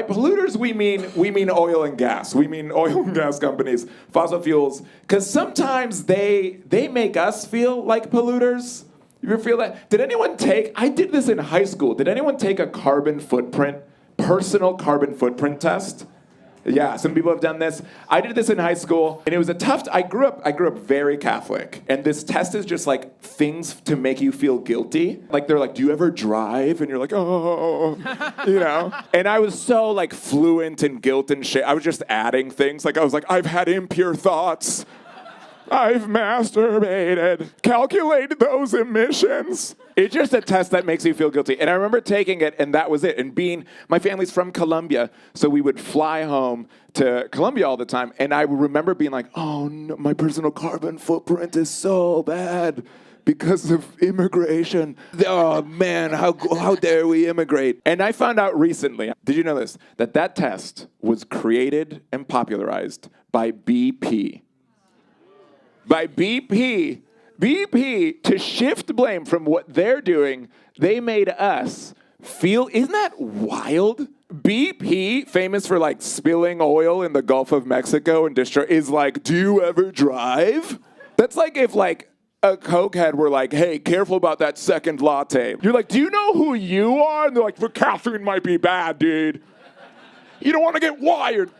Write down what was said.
by polluters, we mean oil and gas. We mean oil and gas companies, fossil fuels, because sometimes they make us feel like polluters. You ever feel that? I did this in high school. Did anyone take a personal carbon footprint test? Yeah, some people have done this. I did this in high school, and it was I grew up very Catholic, and this test is just like things to make you feel guilty. Like they're like, do you ever drive? And you're like, oh, you know? And I was so like fluent in guilt and shit. I was just adding things. Like I was like, I've had impure thoughts. I've masturbated. Calculate those emissions. It's just a test that makes you feel guilty. And I remember taking it, and that was it. And my family's from Colombia, so we would fly home to Colombia all the time. And I remember being like, oh, no, my personal carbon footprint is so bad because of immigration. Oh, man, how dare we immigrate? And I found out recently, did you know this, that test was created and popularized by BP. By BP, to shift blame from what they're doing, they made us feel, isn't that wild? BP, famous for like spilling oil in the Gulf of Mexico and is like, do you ever drive? That's like if like a cokehead were like, hey, careful about that second latte. You're like, do you know who you are? And they're like, the caffeine might be bad, dude. You don't want to get wired.